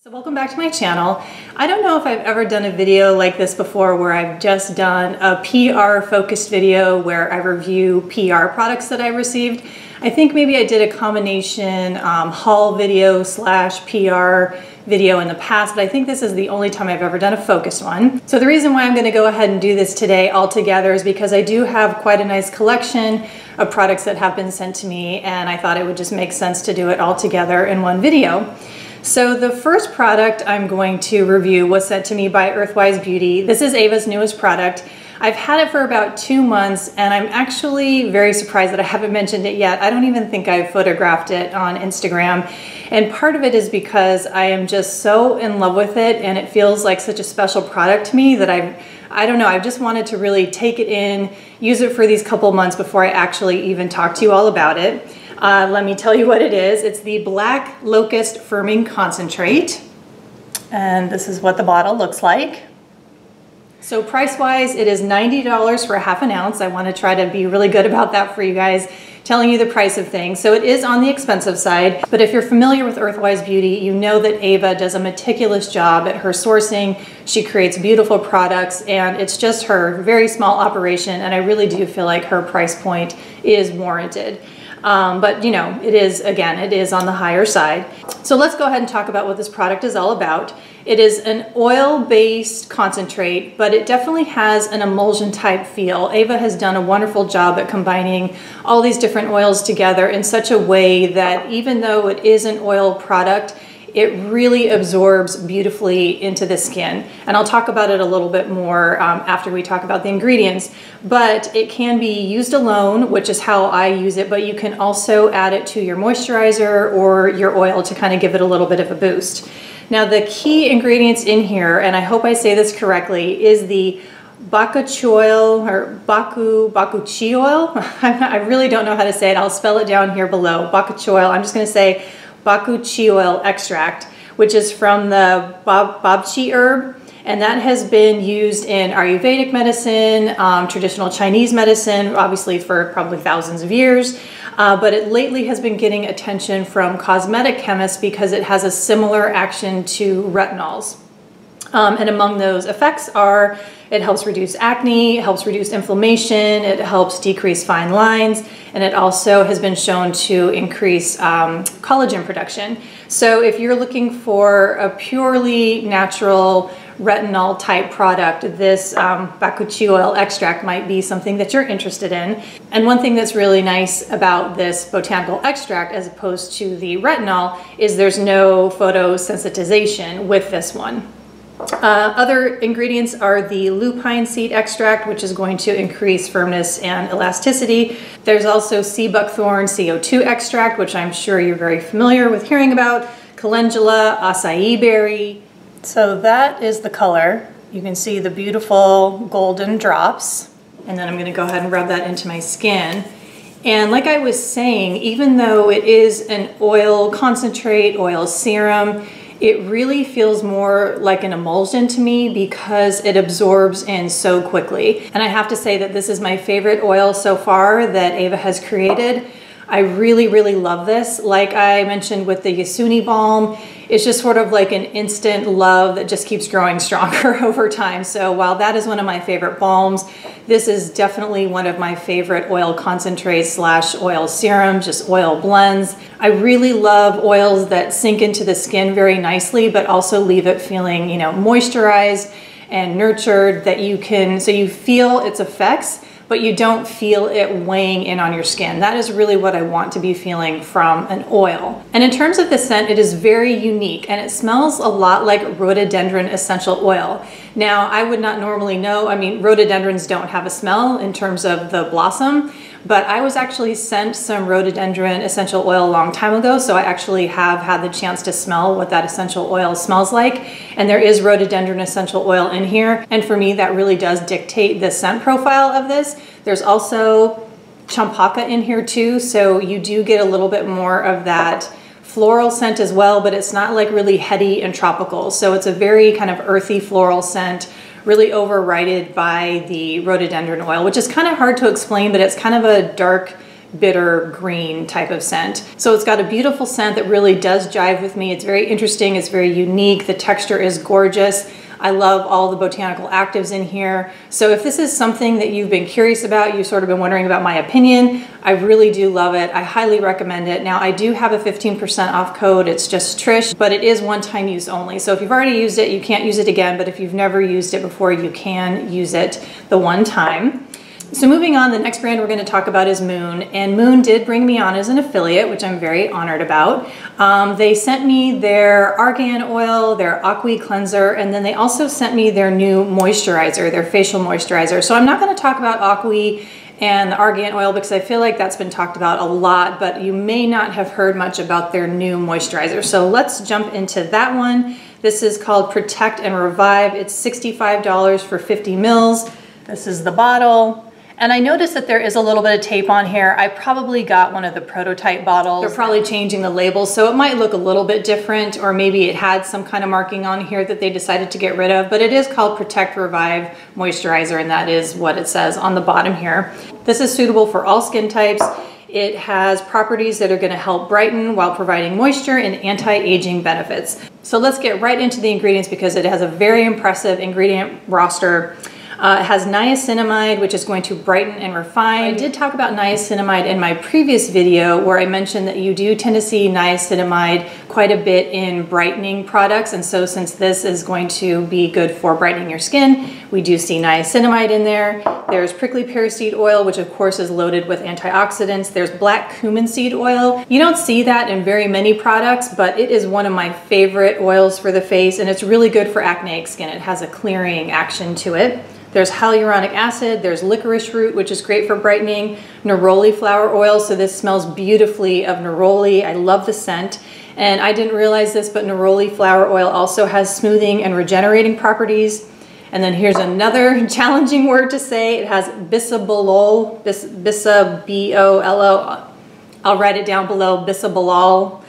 So welcome back to my channel. I don't know if I've ever done a video like this before where I've just done a PR focused video where I review PR products that I received. I think maybe I did a combination haul video slash PR video in the past, but I think this is the only time I've ever done a focused one. So the reason why I'm going to go ahead and do this today all together is because I do have quite a nice collection of products that have been sent to me, and I thought it would just make sense to do it all together in one video. So the first product I'm going to review was sent to me by Earthwise Beauty. This is Ava's newest product. I've had it for about 2 months, and I'm actually very surprised that I haven't mentioned it yet. I don't even think I've photographed it on Instagram. And part of it is because I am just so in love with it, and it feels like such a special product to me that I don't know, I've just wanted to really take it in, use it for these couple months before I actually even talk to you all about it. Let me tell you what it is. It's the Black Locust Firming Concentrate. And this is what the bottle looks like. So price-wise, it is $90 for a half an ounce. I want to try to be really good about that for you guys, telling you the price of things. So it is on the expensive side, but if you're familiar with Earthwise Beauty, you know that Ava does a meticulous job at her sourcing. She creates beautiful products, and it's just her very small operation, and I really do feel like her price point is warranted. But you know, it is, again, it is on the higher side. So let's go ahead and talk about what this product is all about. It is an oil-based concentrate, but it definitely has an emulsion type feel. Ava has done a wonderful job at combining all these different oils together in such a way that even though it is an oil product, it really absorbs beautifully into the skin. And I'll talk about it a little bit more after we talk about the ingredients. But it can be used alone, which is how I use it, but you can also add it to your moisturizer or your oil to kind of give it a little bit of a boost. Now the key ingredients in here, and I hope I say this correctly, is the bakuchi oil, or bakuchi oil. I really don't know how to say it. I'll spell it down here below. Bakuchi oil. I'm just going to say bakuchi oil extract, which is from the babchi herb, and that has been used in Ayurvedic medicine, traditional Chinese medicine, obviously for probably thousands of years, but it lately has been getting attention from cosmetic chemists because it has a similar action to retinols. And among those effects are, it helps reduce acne, it helps reduce inflammation, it helps decrease fine lines, and it also has been shown to increase collagen production. So if you're looking for a purely natural retinol type product, this bakuchi oil extract might be something that you're interested in. And one thing that's really nice about this botanical extract as opposed to the retinol is there's no photosensitization with this one. Other ingredients are the lupine seed extract, which is going to increase firmness and elasticity. There's also sea buckthorn CO2 extract, which I'm sure you're very familiar with hearing about, calendula, acai berry. So that is the color. You can see the beautiful golden drops, and then I'm going to go ahead and rub that into my skin. And like I was saying, even though it is an oil concentrate, oil serum, it really feels more like an emulsion to me because it absorbs in so quickly. And I have to say that this is my favorite oil so far that Ava has created. I really, really love this. Like I mentioned with the Yasuni balm, it's just sort of like an instant love that just keeps growing stronger over time. So while that is one of my favorite balms, this is definitely one of my favorite oil concentrates slash oil serums, just oil blends. I really love oils that sink into the skin very nicely, but also leave it feeling, you know, moisturized and nurtured, that you can, so you feel its effects, but you don't feel it weighing in on your skin. That is really what I want to be feeling from an oil. And in terms of the scent, it is very unique, and it smells a lot like rhododendron essential oil. Now, I would not normally know, I mean, rhododendrons don't have a smell in terms of the blossom, but I was actually sent some rhododendron essential oil a long time ago, so I actually have had the chance to smell what that essential oil smells like. And there is rhododendron essential oil in here, and for me that really does dictate the scent profile of this. There's also champaka in here too, so you do get a little bit more of that floral scent as well, but it's not like really heady and tropical. So it's a very kind of earthy floral scent, really overridden by the rhododendron oil, which is kind of hard to explain, but it's kind of a dark bitter green type of scent. So it's got a beautiful scent that really does jive with me. It's very interesting, it's very unique, the texture is gorgeous. I love all the botanical actives in here. So if this is something that you've been curious about, you've sort of been wondering about my opinion, I really do love it. I highly recommend it. Now I do have a 15% off code. It's just Trish, but it is one-time use only. So if you've already used it, you can't use it again, but if you've never used it before, you can use it the one time. So moving on, the next brand we're going to talk about is Moon, and Moon did bring me on as an affiliate, which I'm very honored about. They sent me their argan oil, their aqua cleanser, and then they also sent me their new moisturizer, their facial moisturizer. So I'm not going to talk about aqua and the argan oil because I feel like that's been talked about a lot, but you may not have heard much about their new moisturizer. So let's jump into that one. This is called Protect and Revive. It's $65 for 50 mils. This is the bottle. And I noticed that there is a little bit of tape on here. I probably got one of the prototype bottles. They're probably changing the label, so it might look a little bit different, or maybe it had some kind of marking on here that they decided to get rid of, but it is called Protect Revive Moisturizer, and that is what it says on the bottom here. This is suitable for all skin types. It has properties that are going to help brighten while providing moisture and anti-aging benefits. So let's get right into the ingredients because it has a very impressive ingredient roster. It has niacinamide, which is going to brighten and refine. I did talk about niacinamide in my previous video where I mentioned that you do tend to see niacinamide quite a bit in brightening products. And so since this is going to be good for brightening your skin, we do see niacinamide in there. There's prickly pear seed oil, which of course is loaded with antioxidants. There's black cumin seed oil. You don't see that in very many products, but it is one of my favorite oils for the face, and it's really good for acneic skin. It has a clearing action to it. There's hyaluronic acid, there's licorice root, which is great for brightening, neroli flower oil, so this smells beautifully of neroli. I love the scent. And I didn't realize this, but neroli flower oil also has smoothing and regenerating properties. And then here's another challenging word to say. It has bisabolol, B-O-L-O. I'll write it down below, bisabolol.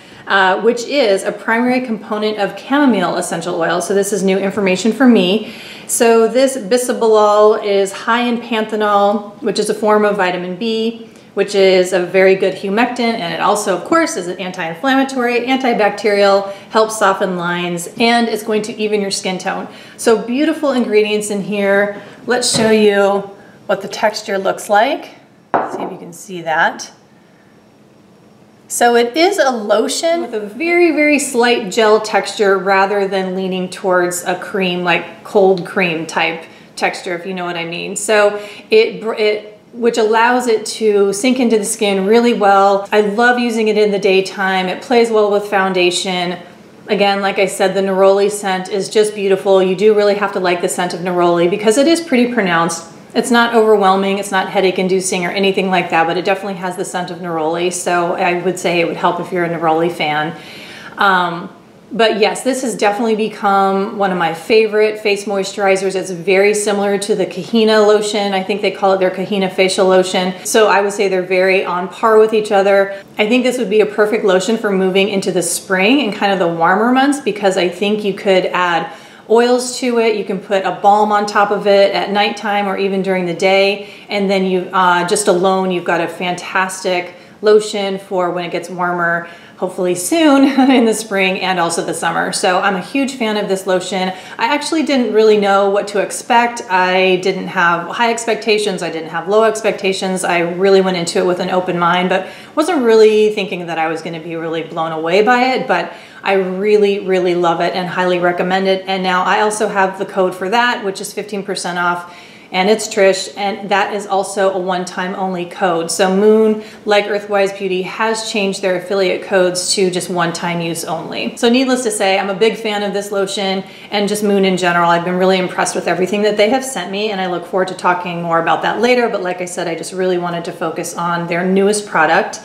Which is a primary component of chamomile essential oil. So this is new information for me. So this bisabolol is high in panthenol, which is a form of vitamin B, which is a very good humectant, and it also, of course, is an anti-inflammatory, antibacterial, helps soften lines, and it's going to even your skin tone. So beautiful ingredients in here. Let's show you what the texture looks like. Let's see if you can see that. So it is a lotion with a very, very slight gel texture rather than leaning towards a cream, like cold cream type texture, if you know what I mean. So which allows it to sink into the skin really well. I love using it in the daytime. It plays well with foundation. Again, like I said, the neroli scent is just beautiful. You do really have to like the scent of neroli because it is pretty pronounced. It's not overwhelming, it's not headache inducing or anything like that, but it definitely has the scent of neroli. So I would say it would help if you're a neroli fan. But yes, this has definitely become one of my favorite face moisturizers. It's very similar to the Kahina lotion. I think they call it their Kahina facial lotion. So I would say they're very on par with each other. I think this would be a perfect lotion for moving into the spring and kind of the warmer months because I think you could add oils to it. You can put a balm on top of it at nighttime or even during the day. And then you just alone, you've got a fantastic lotion for when it gets warmer, hopefully soon in the spring and also the summer. So I'm a huge fan of this lotion. I actually didn't really know what to expect. I didn't have high expectations. I didn't have low expectations. I really went into it with an open mind, but wasn't really thinking that I was going to be really blown away by it. But I really, really love it and highly recommend it. And now I also have the code for that, which is 15% off. And it's Trish, and that is also a one-time only code. So Moon, like Earthwise Beauty, has changed their affiliate codes to just one-time use only. So needless to say, I'm a big fan of this lotion and just Moon in general. I've been really impressed with everything that they have sent me, and I look forward to talking more about that later. But like I said, I just really wanted to focus on their newest product.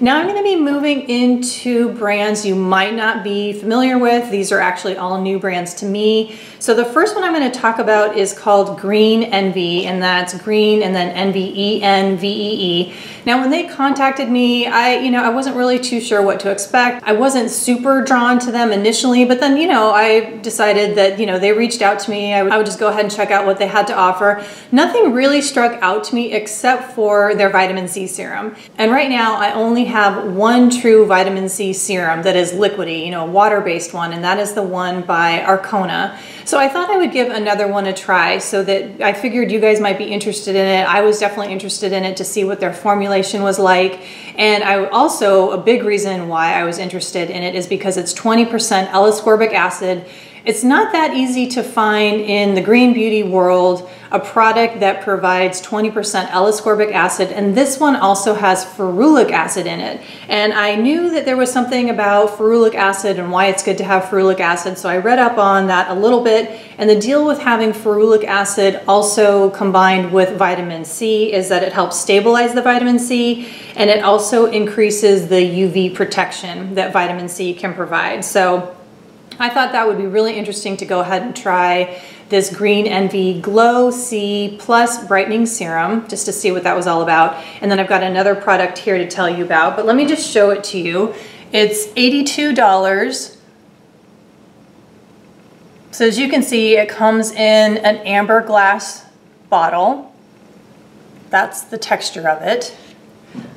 Now I'm gonna be moving into brands you might not be familiar with. These are actually all new brands to me. So the first one I'm gonna talk about is called Green Envee, and that's green and then Envee, E-N-V-E-E. Now when they contacted me, I wasn't really too sure what to expect. I wasn't super drawn to them initially, but then, I decided that, they reached out to me. I would just go ahead and check out what they had to offer. Nothing really struck out to me except for their vitamin C serum. And right now I only have one true vitamin C serum that is liquidy, a water-based one, and that is the one by Arkona. So I thought I would give another one a try, so that I figured you guys might be interested in it. I was definitely interested in it to see what their formulation was like. And a big reason why I was interested in it is because it's 20% L-ascorbic acid. It's not that easy to find in the green beauty world a product that provides 20% L-ascorbic acid, and this one also has ferulic acid in it. And I knew that there was something about ferulic acid and why it's good to have ferulic acid, so I read up on that a little bit. And the deal with having ferulic acid also combined with vitamin C is that it helps stabilize the vitamin C, and it also increases the UV protection that vitamin C can provide. So I thought that would be really interesting to go ahead and try this Green Envee Glow C Plus Brightening Serum, just to see what that was all about. And then I've got another product here to tell you about, but let me just show it to you. It's $82. So as you can see, it comes in an amber glass bottle. That's the texture of it.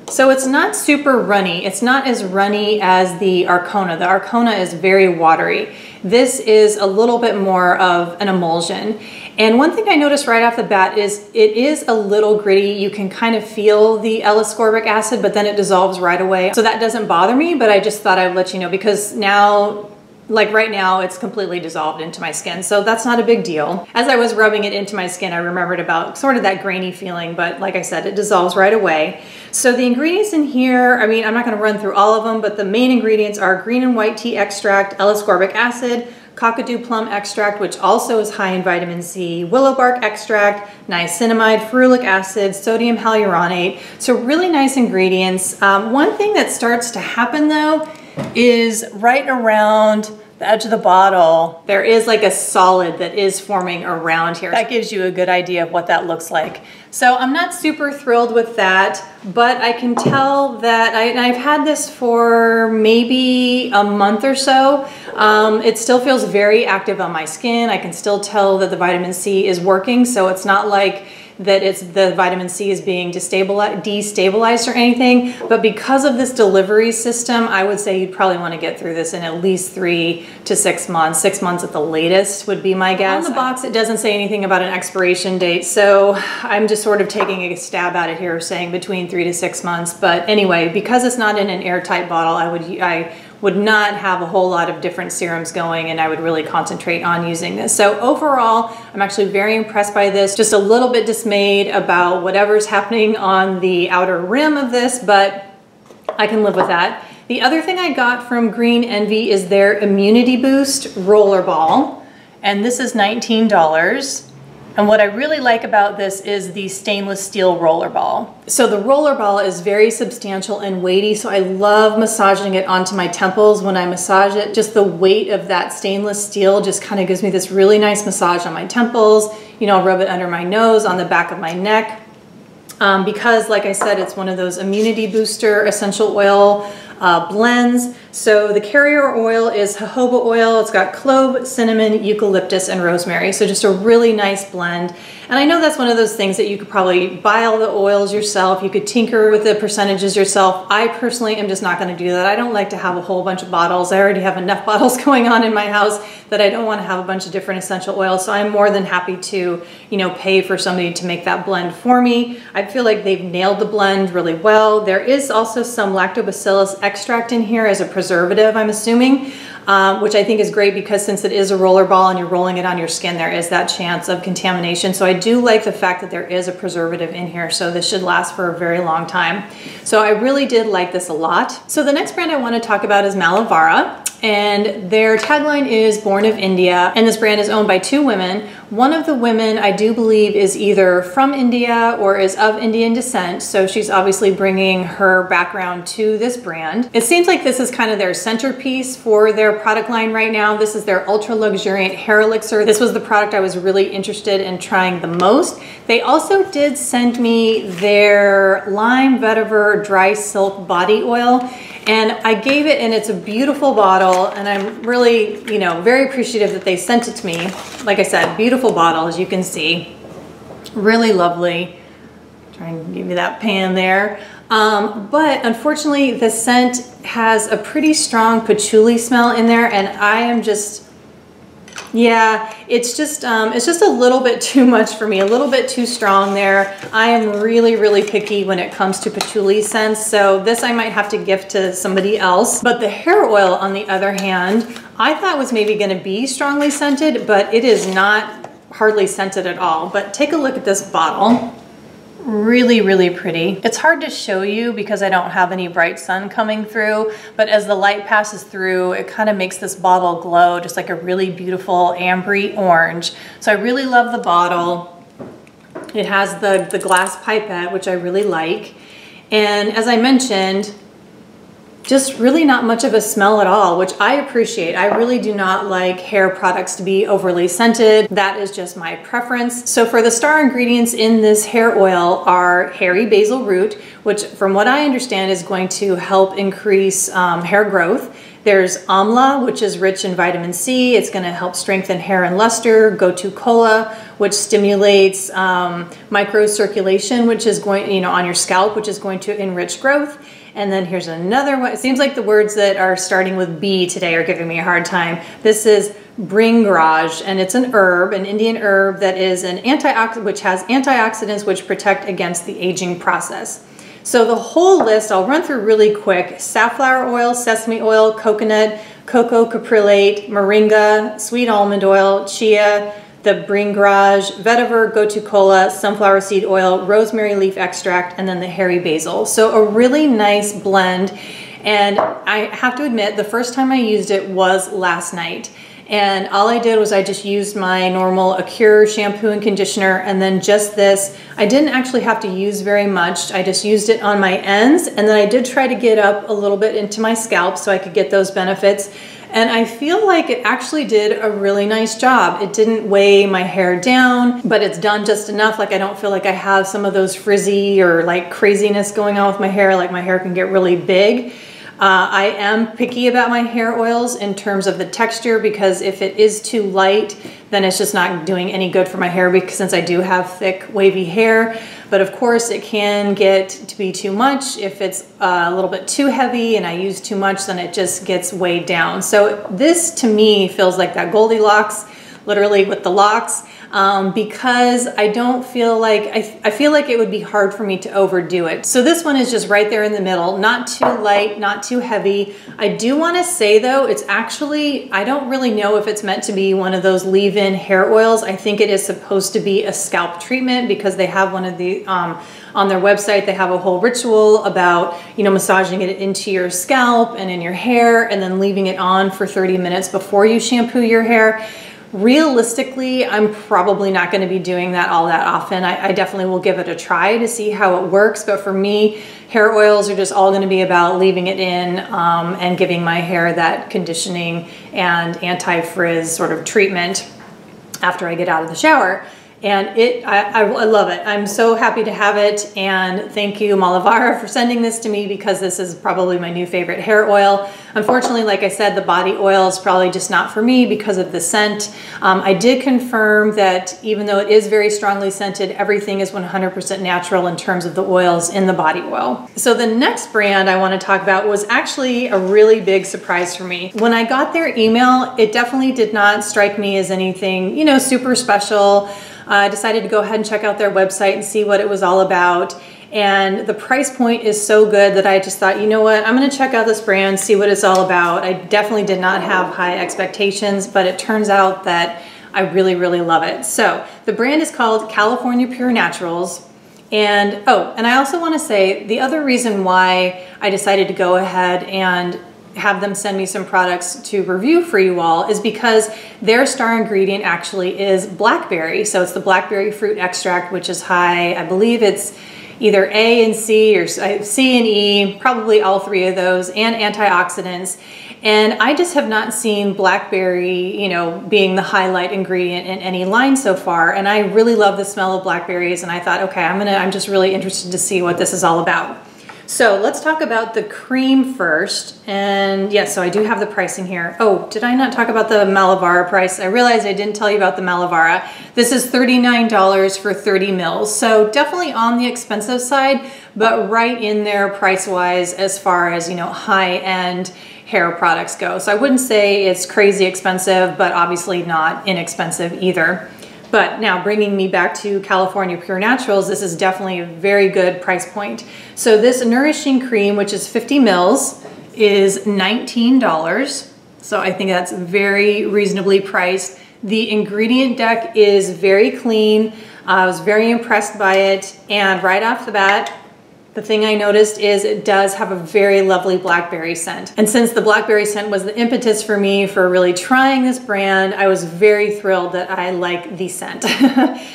So it's not super runny. It's not as runny as the Arkona. The Arkona is very watery. This is a little bit more of an emulsion. And one thing I noticed right off the bat is it is a little gritty. You can kind of feel the L-ascorbic acid, but then it dissolves right away. So that doesn't bother me, but I just thought I would let you know, because now, like right now, it's completely dissolved into my skin, so that's not a big deal. As I was rubbing it into my skin, I remembered about sort of that grainy feeling, but like I said, it dissolves right away. So the ingredients in here, I'm not gonna run through all of them, but the main ingredients are green and white tea extract, L-ascorbic acid, cockadoo plum extract, which also is high in vitamin C, willow bark extract, niacinamide, ferulic acid, sodium hyaluronate. So really nice ingredients. One thing that starts to happen though is right around the edge of the bottle, there is like a solid that is forming around here. That gives you a good idea of what that looks like. So I'm not super thrilled with that, but I can tell that I've had this for maybe a month or so. It still feels very active on my skin. I can still tell that the vitamin C is working, so it's not like that the vitamin C is being destabilized or anything, but because of this delivery system, I would say you'd probably want to get through this in at least 3 to 6 months. 6 months at the latest would be my guess. On the box, it doesn't say anything about an expiration date, so I'm just sort of taking a stab at it here, saying between 3 to 6 months. But anyway, because it's not in an airtight bottle, I would not have a whole lot of different serums going, and I would really concentrate on using this. So overall, I'm actually very impressed by this. Just a little bit dismayed about whatever's happening on the outer rim of this, but I can live with that. The other thing I got from Green Envee is their Immunity Boost Roller Ball, and this is $19. And what I really like about this is the stainless steel roller ball. So the roller ball is very substantial and weighty, so I love massaging it onto my temples. When I massage it, just the weight of that stainless steel just kind of gives me this really nice massage on my temples. I'll rub it under my nose, on the back of my neck. Because, like I said, it's one of those immunity booster essential oil blends. So the carrier oil is jojoba oil. It's got clove, cinnamon, eucalyptus, and rosemary. So just a really nice blend. And I know that's one of those things that you could probably buy all the oils yourself. You could tinker with the percentages yourself. I personally am just not going to do that. I don't like to have a whole bunch of bottles. I already have enough bottles going on in my house that I don't want to have a bunch of different essential oils. So I'm more than happy to, pay for somebody to make that blend for me. I feel like they've nailed the blend really well. There is also some lactobacillus extract in here as a preservative, I'm assuming, which I think is great because since it is a roller ball and you're rolling it on your skin, there is that chance of contamination. So I do like the fact that there is a preservative in here, so this should last for a very long time. So I really did like this a lot. So the next brand I want to talk about is Malavara. And their tagline is Born of India, and this brand is owned by 2 women. One of the women, I do believe, is either from India or is of Indian descent, so she's obviously bringing her background to this brand. It seems like this is kind of their centerpiece for their product line right now. This is their ultra luxuriant hair elixir. This was the product I was really interested in trying the most. They also did send me their Lime Vetiver Dry Silk Body Oil, and I gave it, and it's a beautiful bottle, and I'm really, you know, very appreciative that they sent it to me. Like I said, beautiful bottle, as you can see. Really lovely. Trying to give you that pan there. But unfortunately, the scent has a pretty strong patchouli smell in there, and I am just, yeah, it's just a little bit too much for me, a little bit too strong there. I am really, really picky when it comes to patchouli scents, so this I might have to gift to somebody else. But the hair oil, on the other hand, I thought was maybe gonna be strongly scented, but it is not hardly scented at all. But take a look at this bottle. Really, really pretty. It's hard to show you because I don't have any bright sun coming through, but as the light passes through, it kind of makes this bottle glow just like a really beautiful ambery orange. So I really love the bottle. It has the glass pipette, which I really like. And as I mentioned, just really not much of a smell at all, which I appreciate. I really do not like hair products to be overly scented. That is just my preference. So for the star ingredients in this hair oil are hairy basil root, which from what I understand is going to help increase hair growth. There's amla, which is rich in vitamin C. It's gonna help strengthen hair and luster. Gotu kola, which stimulates microcirculation, which is going, you know, on your scalp, which is going to enrich growth. And then here's another one. It seems like the words that are starting with B today are giving me a hard time. This is Bringraj, and it's an herb, an Indian herb that is an antioxidant, which has antioxidants which protect against the aging process. So the whole list, I'll run through really quick. Safflower oil, sesame oil, coconut, cocoa capryllate, moringa, sweet almond oil, chia, the Bringraj, vetiver, gotu kola, sunflower seed oil, rosemary leaf extract, and then the hairy basil. So a really nice blend. And I have to admit, the first time I used it was last night. And all I did was I just used my normal Acure shampoo and conditioner, and then just this. I didn't actually have to use very much. I just used it on my ends, and then I did try to get up a little bit into my scalp so I could get those benefits. And I feel like it actually did a really nice job. It didn't weigh my hair down, but it's done just enough. Like I don't feel like I have some of those frizzy or like craziness going on with my hair. Like my hair can get really big. I am picky about my hair oils in terms of the texture, because if it is too light, then it's just not doing any good for my hair, because since I do have thick wavy hair. But of course it can get to be too much. If it's a little bit too heavy and I use too much, then it just gets weighed down. So this to me feels like that Goldilocks, literally with the locks, because I don't feel like, I feel like it would be hard for me to overdo it. So this one is just right there in the middle, not too light, not too heavy. I do want to say though, it's actually, I don't really know if it's meant to be one of those leave-in hair oils. I think it is supposed to be a scalp treatment, because they have one of the, on their website, they have a whole ritual about, you know, massaging it into your scalp and in your hair, and then leaving it on for 30 minutes before you shampoo your hair. Realistically, I'm probably not going to be doing that all that often. I definitely will give it a try to see how it works. But for me, hair oils are just all going to be about leaving it in and giving my hair that conditioning and anti-frizz sort of treatment after I get out of the shower. And I love it. I'm so happy to have it, and thank you Malavara for sending this to me, because this is probably my new favorite hair oil. Unfortunately, like I said, the body oil is probably just not for me because of the scent. I did confirm that even though it is very strongly scented, everything is 100% natural in terms of the oils in the body oil. So the next brand I want to talk about was actually a really big surprise for me. When I got their email, it definitely did not strike me as anything, you know, super special. I decided to go ahead and check out their website and see what it was all about. And the price point is so good that I just thought, you know what, I'm gonna check out this brand, see what it's all about. I definitely did not have high expectations, but it turns out that I really, really love it. So the brand is called California Pure Naturals. And oh, and I also wanna say the other reason why I decided to go ahead and have them send me some products to review for you all is because their star ingredient actually is blackberry. So it's the blackberry fruit extract, which is high, I believe it's either A and C or C and E, probably all three of those, and antioxidants. And I just have not seen blackberry, you know, being the highlight ingredient in any line so far. And I really love the smell of blackberries. And I thought, okay, I'm just really interested to see what this is all about. So let's talk about the cream first. And yes, so I do have the pricing here. Oh, did I not talk about the Malavara price? I realized I didn't tell you about the Malavara. This is $39 for 30 mils. So definitely on the expensive side, but right in there price-wise as far as, you know, high-end hair products go. So I wouldn't say it's crazy expensive, but obviously not inexpensive either. But now bringing me back to California Pure Naturals, this is definitely a very good price point. So this Nourishing cream, which is 50 mils, is $19. So I think that's very reasonably priced. The ingredient deck is very clean. I was very impressed by it. And right off the bat, the thing I noticed is it does have a very lovely blackberry scent. And since the blackberry scent was the impetus for me for really trying this brand, I was very thrilled that I like the scent.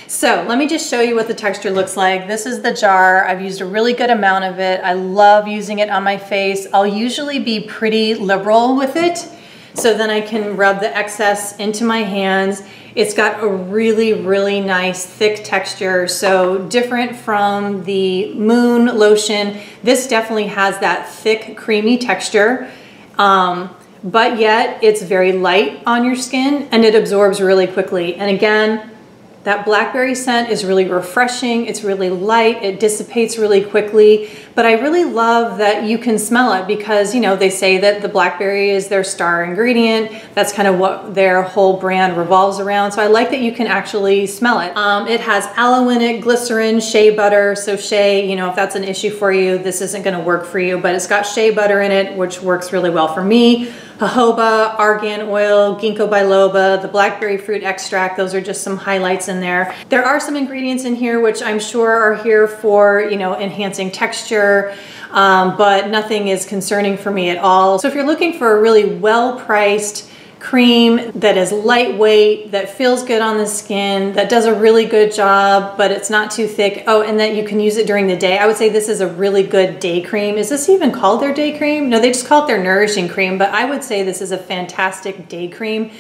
So let me just show you what the texture looks like. This is the jar. I've used a really good amount of it. I love using it on my face. I'll usually be pretty liberal with it, so then I can rub the excess into my hands. It's got a really, really nice thick texture. So different from the Moon lotion, this definitely has that thick, creamy texture. But yet it's very light on your skin and it absorbs really quickly. And again, that blackberry scent is really refreshing. It's really light. It dissipates really quickly. But I really love that you can smell it because, you know, they say that the blackberry is their star ingredient. That's kind of what their whole brand revolves around. So I like that you can actually smell it. It has aloe in it, glycerin, shea butter. So shea, you know, if that's an issue for you, this isn't going to work for you. But it's got shea butter in it, which works really well for me. Jojoba, argan oil, ginkgo biloba, the blackberry fruit extract. Those are just some highlights in there. There are some ingredients in here which I'm sure are here for, you know, enhancing texture, but nothing is concerning for me at all. So if you're looking for a really well-priced cream that is lightweight, that feels good on the skin, that does a really good job, but it's not too thick. Oh, and that you can use it during the day. I would say this is a really good day cream. Is this even called their day cream? No, they just call it their Nourishing cream, but I would say this is a fantastic day cream.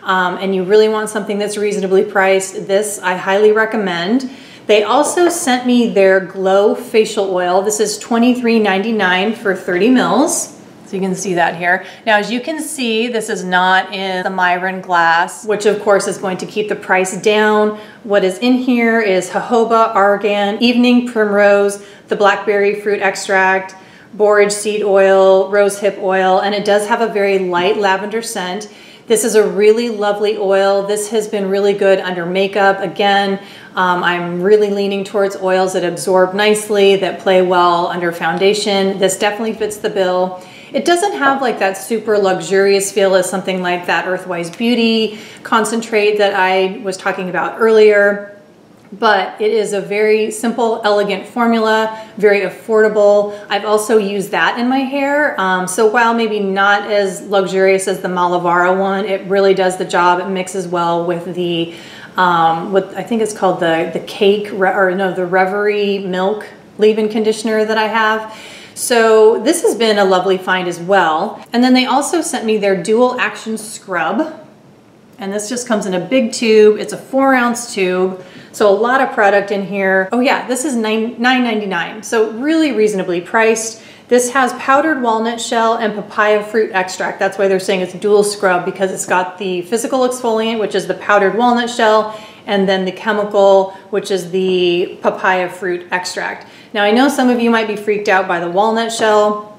And you really want something that's reasonably priced. This I highly recommend. They also sent me their Glow facial oil. This is $23.99 for 30 mils. So you can see that here. Now, as you can see, this is not in the Myron glass, which of course is going to keep the price down. What is in here is jojoba, argan, evening primrose, the blackberry fruit extract, borage seed oil, rosehip oil, and it does have a very light lavender scent. This is a really lovely oil. This has been really good under makeup. Again, I'm really leaning towards oils that absorb nicely, that play well under foundation. This definitely fits the bill. It doesn't have like that super luxurious feel as something like that Earthwise Beauty concentrate that I was talking about earlier, but it is a very simple, elegant formula, very affordable. I've also used that in my hair. So while maybe not as luxurious as the Malavara one, it really does the job. It mixes well with the, what I think it's called the cake, or no, the Reverie Milk leave-in conditioner that I have. So this has been a lovely find as well. And then they also sent me their dual action scrub. And this just comes in a big tube. It's a 4-ounce tube. So a lot of product in here. Oh yeah, this is $9.99. So really reasonably priced. This has powdered walnut shell and papaya fruit extract. That's why they're saying it's dual scrub, because it's got the physical exfoliant, which is the powdered walnut shell, and then the chemical, which is the papaya fruit extract. Now, I know some of you might be freaked out by the walnut shell.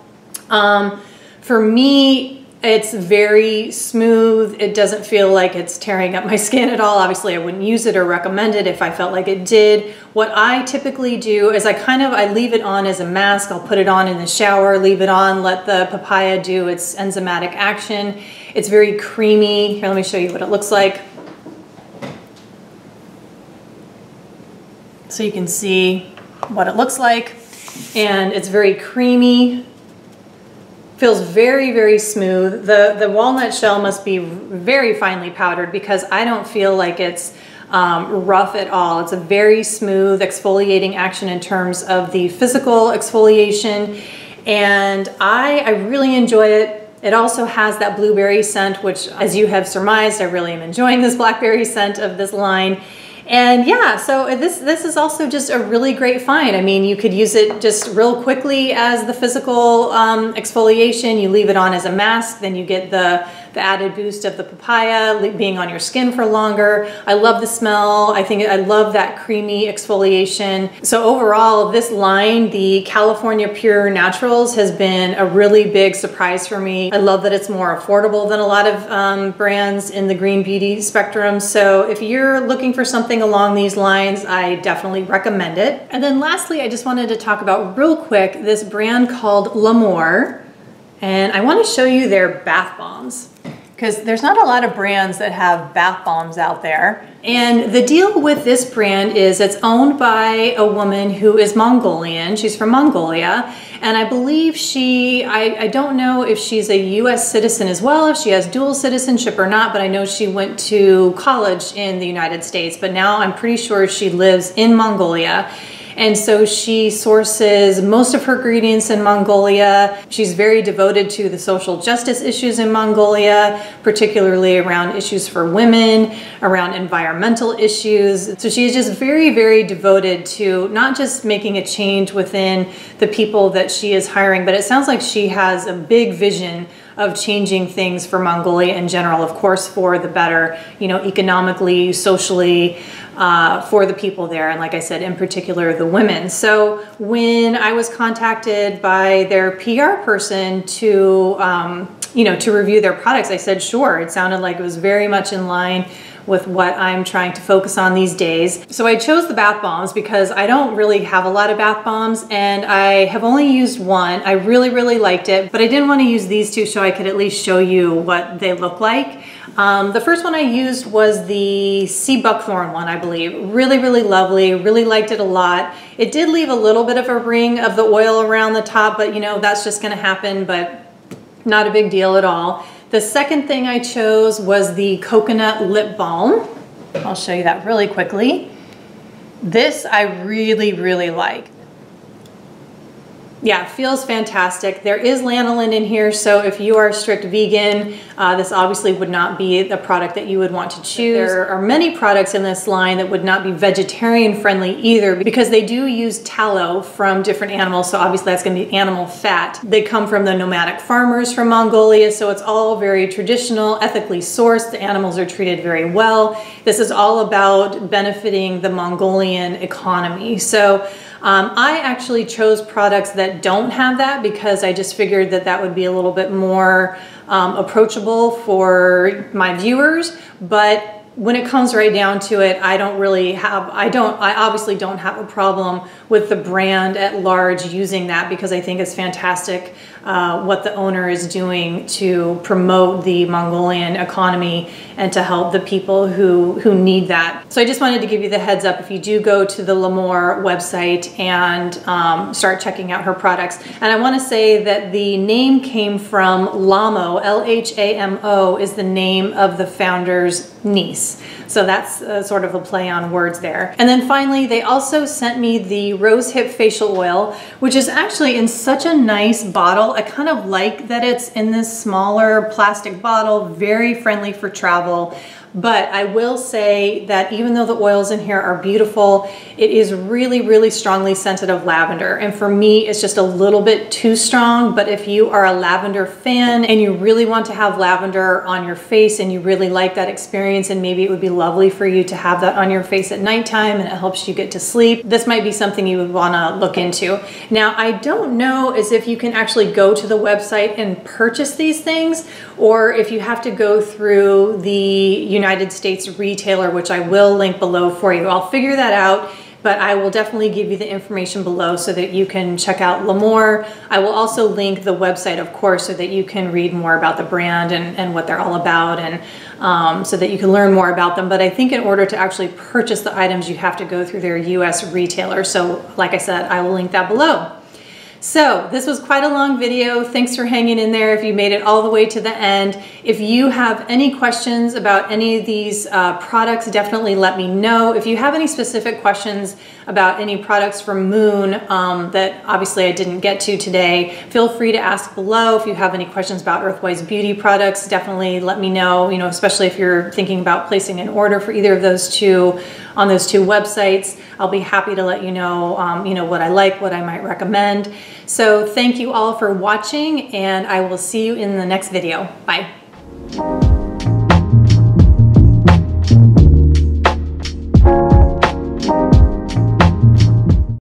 For me, it's very smooth. It doesn't feel like it's tearing up my skin at all. Obviously, I wouldn't use it or recommend it if I felt like it did. What I typically do is I leave it on as a mask. I'll put it on in the shower, leave it on, let the papaya do its enzymatic action. It's very creamy. Here, let me show you what it looks like. So you can see what it looks like, and it's very creamy, Feels very, very smooth. The walnut shell must be very finely powdered because I don't feel like it's rough at all. It's a very smooth exfoliating action in terms of the physical exfoliation, and I really enjoy it. It also has that blueberry scent, which, as you have surmised, I really am enjoying this blackberry scent of this line. And yeah, so this is also just a really great find. I mean, you could use it just real quickly as the physical exfoliation. You leave it on as a mask, then you get the added boost of the papaya being on your skin for longer. I love the smell. I love that creamy exfoliation. So overall, this line, the California Pure Naturals, has been a really big surprise for me. I love that it's more affordable than a lot of brands in the green beauty spectrum. So if you're looking for something along these lines, I definitely recommend it. And then lastly, I just wanted to talk about real quick this brand called Lhamour. And I want to show you their bath bombs, because there's not a lot of brands that have bath bombs out there. And the deal with this brand is it's owned by a woman who is Mongolian. She's from Mongolia. And I believe I don't know if she's a US citizen as well, if she has dual citizenship or not, but I know she went to college in the United States, but now I'm pretty sure she lives in Mongolia. And so she sources most of her ingredients in Mongolia. She's very devoted to the social justice issues in Mongolia, particularly around issues for women, around environmental issues. So she's just very, very devoted to not just making a change within the people that she is hiring, but it sounds like she has a big vision of changing things for Mongolia in general, of course, for the better, you know, economically, socially, for the people there. And like I said, in particular, the women. So when I was contacted by their PR person to, you know, to review their products, I said, sure. It sounded like it was very much in line with what I'm trying to focus on these days. So I chose the bath bombs because I don't really have a lot of bath bombs, and I have only used one. I really, really liked it, but I didn't want to use these two so I could at least show you what they look like. The first one I used was the sea buckthorn one, I believe. Really, really lovely. Really liked it a lot. It did leave a little bit of a ring of the oil around the top, but you know, that's just going to happen, but not a big deal at all. The second thing I chose was the coconut lip balm. I'll show you that really quickly. This I really, really like. Yeah, it feels fantastic. There is lanolin in here, so if you are a strict vegan, this obviously would not be the product that you would want to choose. There are many products in this line that would not be vegetarian friendly either, because they do use tallow from different animals, so obviously that's going to be animal fat. They come from the nomadic farmers from Mongolia, so it's all very traditional, ethically sourced. The animals are treated very well. This is all about benefiting the Mongolian economy. So I actually chose products that don't have that because I just figured that that would be a little bit more approachable for my viewers. But when it comes right down to it, I obviously don't have a problem with the brand at large using that, because I think it's fantastic what the owner is doing to promote the Mongolian economy and to help the people who need that. So I just wanted to give you the heads up if you do go to the Lhamour website and start checking out her products. And I want to say that the name came from Lhamo, L-H-A-M-O is the name of the founder's niece. So that's sort of a play on words there. And then finally, they also sent me the Rosehip facial oil, which is actually in such a nice bottle. I kind of like that it's in this smaller plastic bottle, very friendly for travel. But I will say that even though the oils in here are beautiful, it is really, really strongly scented of lavender. And for me, it's just a little bit too strong. But if you are a lavender fan and you really want to have lavender on your face and you really like that experience, and maybe it would be lovely for you to have that on your face at nighttime and it helps you get to sleep, this might be something you would want to look into. Now, I don't know as if you can actually go to the website and purchase these things, or if you have to go through the United States retailer, which I will link below for you. I'll figure that out, but I will definitely give you the information below so that you can check out Lhamour. I will also link the website, of course, so that you can read more about the brand and what they're all about, and so that you can learn more about them. But I think in order to actually purchase the items, you have to go through their US retailer. So like I said, I will link that below. So this was quite a long video. Thanks for hanging in there if you made it all the way to the end. If you have any questions about any of these products, definitely let me know. If you have any specific questions about any products from Moon that obviously I didn't get to today, feel free to ask below. If you have any questions about Earthwise beauty products, definitely let me know, especially if you're thinking about placing an order for either of those two on those two websites. I'll be happy to let you know, what I like, what I might recommend. So thank you all for watching, and I will see you in the next video. Bye.